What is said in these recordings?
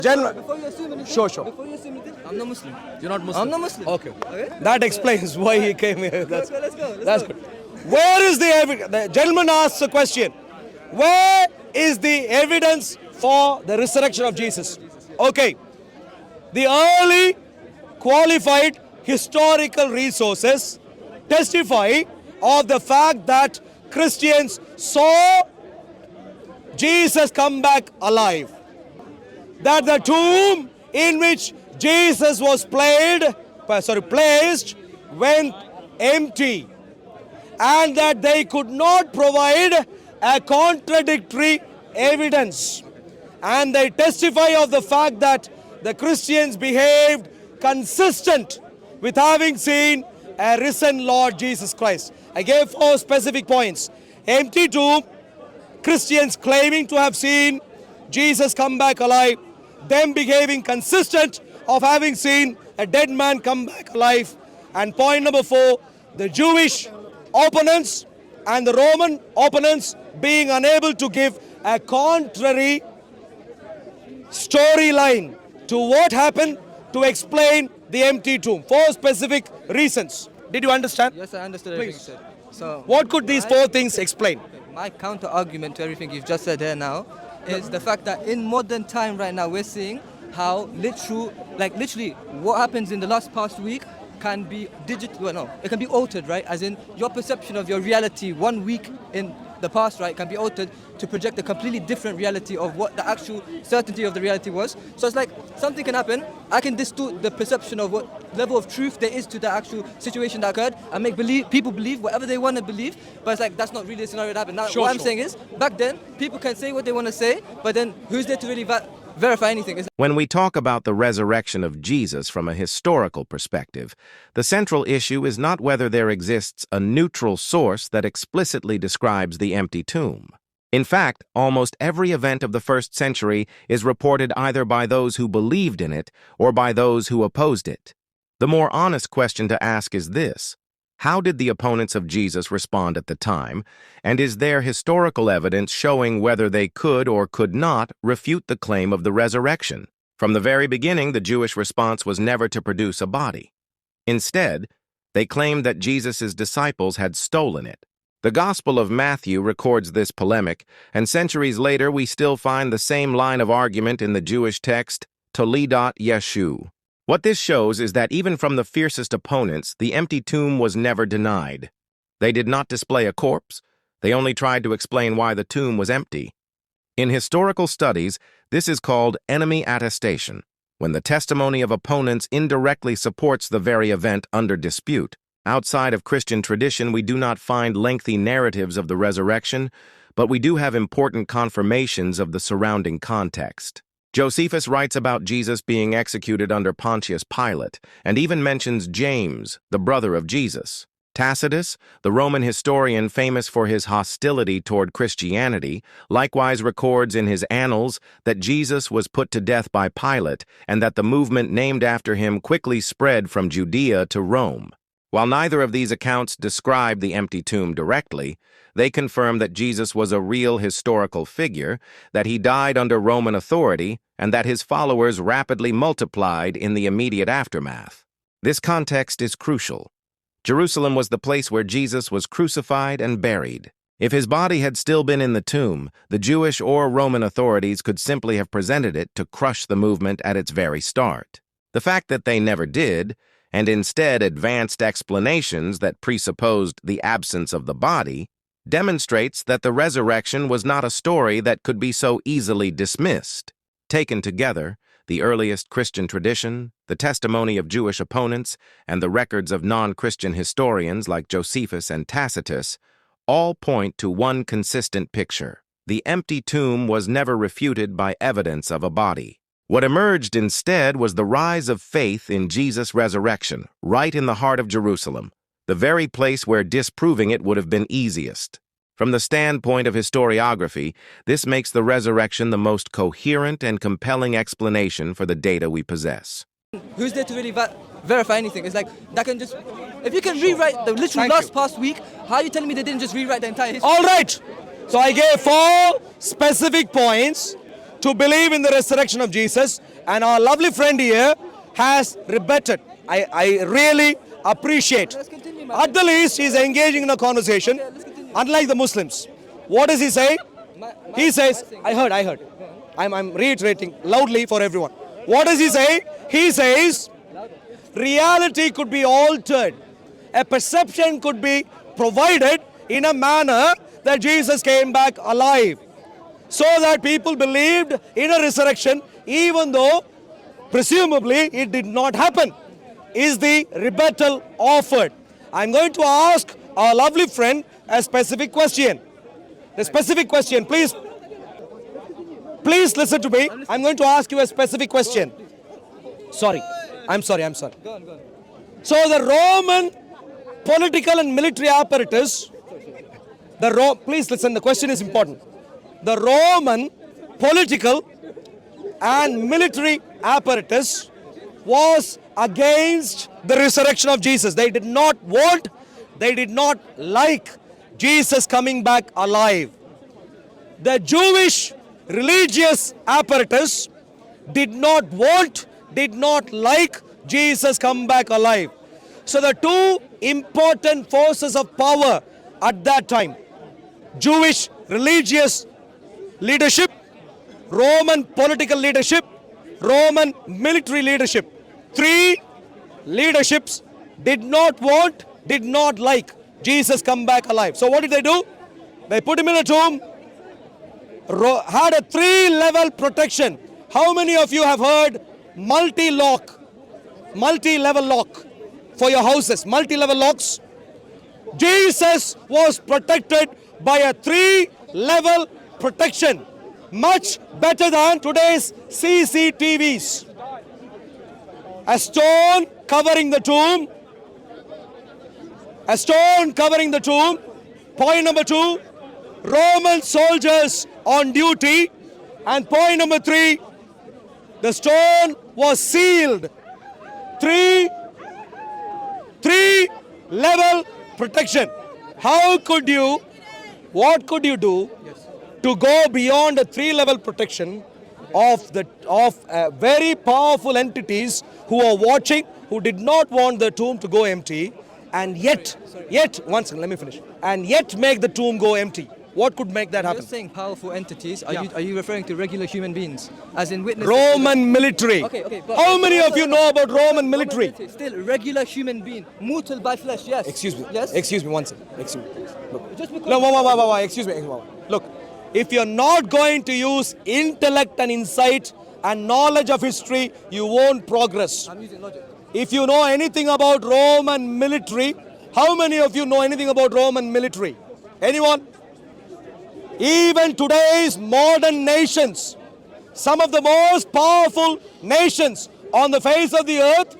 Before you assume anything, Sure. Before you assume anything, I'm not Muslim. You're not Muslim. I'm not Muslim. Okay. Okay? That explains why he came here. Let's go. That's good. Where is the evidence? The gentleman asks a question. Where is the evidence for the resurrection of Jesus? Okay. The early qualified historical resources testify of the fact that Christians saw Jesus come back alive. That the tomb in which Jesus was placed went empty, and that they could not provide a contradictory evidence. And they testify of the fact that the Christians behaved consistent with having seen a risen Lord Jesus Christ. I gave 4 specific points. Empty tomb, Christians claiming to have seen Jesus come back alive, them behaving consistent of having seen a dead man come back alive. And point number 4, the Jewish opponents and the Roman opponents being unable to give a contrary storyline to what happened to explain the empty tomb. 4 specific reasons. Did you understand? Yes, I understood everything you said. So, What could these 4 things explain? my counter argument to everything you've just said here now is the fact that in modern time right now we're seeing how literally what happens in the past week can be it can be altered, right? As in your perception of your reality 1 week in the past, right, can be altered to project a completely different reality of what the actual certainty of the reality was. So it's like something can happen, I can distort the perception of what level of truth there is to the actual situation that occurred and make people believe whatever they want to believe, but it's like that's not really the scenario that happened. Now, what I'm saying is, back then, people can say what they want to say, but then who's there to really verify anything? When we talk about the resurrection of Jesus from a historical perspective, the central issue is not whether there exists a neutral source that explicitly describes the empty tomb. In fact, almost every event of the first century is reported either by those who believed in it or by those who opposed it. The more honest question to ask is this: how did the opponents of Jesus respond at the time, and is there historical evidence showing whether they could or could not refute the claim of the resurrection? From the very beginning, the Jewish response was never to produce a body. Instead, they claimed that Jesus' disciples had stolen it. The Gospel of Matthew records this polemic, and centuries later we still find the same line of argument in the Jewish text, Toledat Yeshu. What this shows is that even from the fiercest opponents, the empty tomb was never denied. They did not display a corpse, they only tried to explain why the tomb was empty. In historical studies, this is called enemy attestation, when the testimony of opponents indirectly supports the very event under dispute. Outside of Christian tradition, we do not find lengthy narratives of the resurrection, but we do have important confirmations of the surrounding context. Josephus writes about Jesus being executed under Pontius Pilate, and even mentions James, the brother of Jesus. Tacitus, the Roman historian famous for his hostility toward Christianity, likewise records in his Annals that Jesus was put to death by Pilate and that the movement named after him quickly spread from Judea to Rome. While neither of these accounts describe the empty tomb directly, they confirm that Jesus was a real historical figure, that he died under Roman authority, and that his followers rapidly multiplied in the immediate aftermath. This context is crucial. Jerusalem was the place where Jesus was crucified and buried. If his body had still been in the tomb, the Jewish or Roman authorities could simply have presented it to crush the movement at its very start. The fact that they never did, and instead advanced explanations that presupposed the absence of the body, demonstrates that the resurrection was not a story that could be so easily dismissed. Taken together, the earliest Christian tradition, the testimony of Jewish opponents, and the records of non-Christian historians like Josephus and Tacitus all point to one consistent picture. The empty tomb was never refuted by evidence of a body. What emerged instead was the rise of faith in Jesus' resurrection, right in the heart of Jerusalem, the very place where disproving it would have been easiest. From the standpoint of historiography, this makes the resurrection the most coherent and compelling explanation for the data we possess. Who's there to really verify anything? It's like, that can just... If you can rewrite the literal past week, how are you telling me they didn't just rewrite the entire history? All right. So I gave 4 specific points to believe in the resurrection of Jesus, and our lovely friend here has rebutted. I really appreciate. At the least, he's engaging in a conversation, unlike the Muslims. What does he say? He says, I heard. I'm reiterating loudly for everyone. What does he say? He says, reality could be altered. A perception could be provided in a manner that Jesus came back alive, so that people believed in a resurrection even though presumably it did not happen. Is the rebuttal offered? I'm going to ask our lovely friend a specific question. The specific question, please listen to me. I'm going to ask you a specific question. Sorry. I'm sorry. Go on. So the Roman political and military apparatus, please listen, the question is important. The Roman political and military apparatus was against the resurrection of Jesus. They did not like Jesus coming back alive. The Jewish religious apparatus did not like Jesus come back alive. So the two important forces of power at that time, Jewish religious leadership, Roman political leadership, Roman military leadership, three leaderships did not like Jesus come back alive. So what did they do? They put him in a tomb, had a 3-level protection. How many of you have heard multi-level lock for your houses? Multi-level locks. Jesus was protected by a 3-level protection, much better than today's CCTVs. A stone covering the tomb. Point number 2, Roman soldiers on duty. And point number 3, the stone was sealed. 3-level protection. What could you do to go beyond a 3-level protection of very powerful entities who are watching, who did not want the tomb to go empty, and yet, one second, let me finish, and yet make the tomb go empty? What could make that happen? You're saying powerful entities. Are you referring to regular human beings? As in witnesses? Roman military. Okay. How many of you know about Roman military? Still, regular human being. Mortal by flesh, yes. Excuse me. Yes? Excuse me one second. Excuse me. Look. Just because... No, excuse me. Look, if you're not going to use intellect and insight and knowledge of history, you won't progress. I'm using logic. If you know anything about Roman military, how many of you know anything about Roman military? Anyone? Even today's modern nations, some of the most powerful nations on the face of the earth,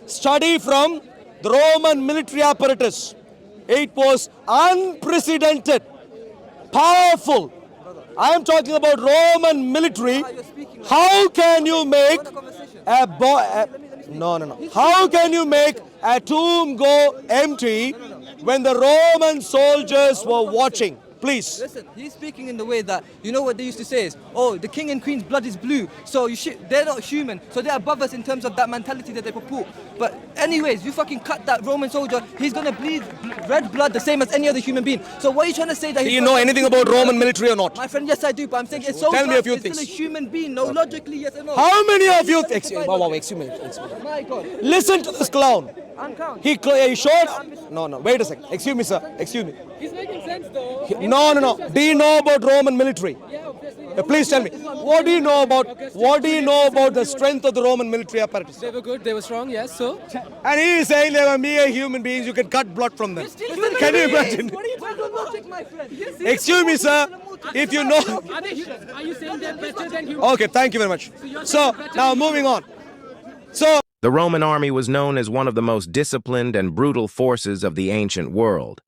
study from the Roman military apparatus. It was unprecedented, powerful. I am talking about Roman military. How can you make How can you make a tomb go empty when the Roman soldiers were watching? Please. Listen, he's speaking in the way that, you know what they used to say is, oh, the king and queen's blood is blue, so they're not human, so they're above us in terms of that mentality that they purport. But anyways, you fucking cut that Roman soldier, he's gonna bleed red blood the same as any other human being. So what are you trying to say that... Do you know anything about Roman military or not? My friend, yes I do, but I'm saying it's so... Tell me a few things. It's still a human being, no, logically, yes or no. How many of you... Excuse me. My God. Listen to this clown. I'm clown. He showed... No, wait a second. Excuse me, sir. Excuse me. He's making sense though. No. Do you know about Roman military? Yeah, obviously. Please tell me. What do you know about the strength of the Roman military apparatus? They were good, they were strong, yes, so. And he is saying they were mere human beings, you can cut blood from them. Can you imagine? What are you talking about, logic, my friend? Excuse me, sir. If you know... Are you saying they're better than humans? Okay, thank you very much. So, now moving on. The Roman army was known as one of the most disciplined and brutal forces of the ancient world.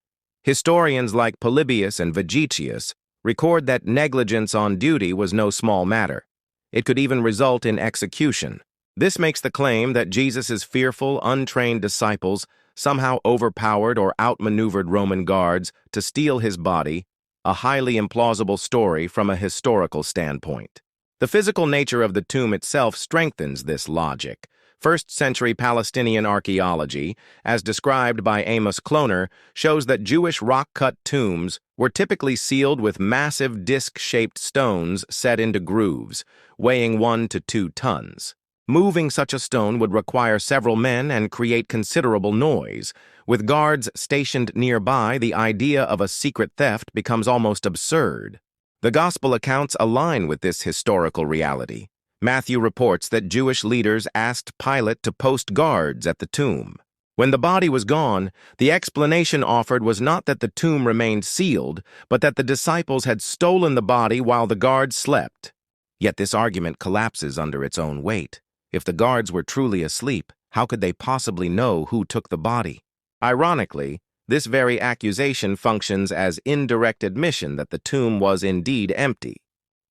Historians like Polybius and Vegetius record that negligence on duty was no small matter. It could even result in execution. This makes the claim that Jesus' fearful, untrained disciples somehow overpowered or outmaneuvered Roman guards to steal his body a highly implausible story from a historical standpoint. The physical nature of the tomb itself strengthens this logic. First-century Palestinian archaeology, as described by Amos Kloner, shows that Jewish rock-cut tombs were typically sealed with massive disc-shaped stones set into grooves, weighing 1 to 2 tons. Moving such a stone would require several men and create considerable noise. With guards stationed nearby, the idea of a secret theft becomes almost absurd. The Gospel accounts align with this historical reality. Matthew reports that Jewish leaders asked Pilate to post guards at the tomb. When the body was gone, the explanation offered was not that the tomb remained sealed, but that the disciples had stolen the body while the guards slept. Yet this argument collapses under its own weight. If the guards were truly asleep, how could they possibly know who took the body? Ironically, this very accusation functions as indirect admission that the tomb was indeed empty.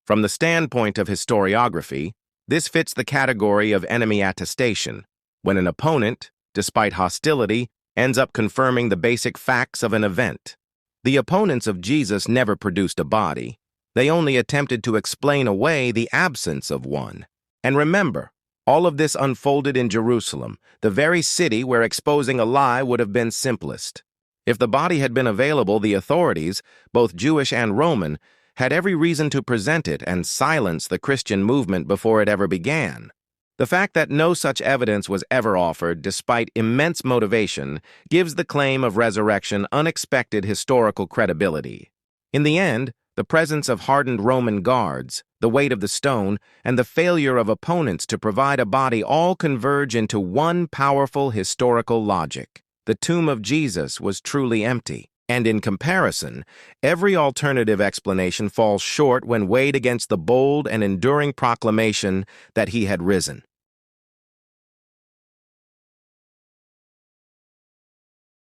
From the standpoint of historiography, this fits the category of enemy attestation, when an opponent, despite hostility, ends up confirming the basic facts of an event. The opponents of Jesus never produced a body. They only attempted to explain away the absence of one. And remember, all of this unfolded in Jerusalem, the very city where exposing a lie would have been simplest. If the body had been available, the authorities, both Jewish and Roman, had every reason to present it and silence the Christian movement before it ever began. The fact that no such evidence was ever offered, despite immense motivation, gives the claim of resurrection unexpected historical credibility. In the end, the presence of hardened Roman guards, the weight of the stone, and the failure of opponents to provide a body all converge into one powerful historical logic. The tomb of Jesus was truly empty. And in comparison, every alternative explanation falls short when weighed against the bold and enduring proclamation that he had risen.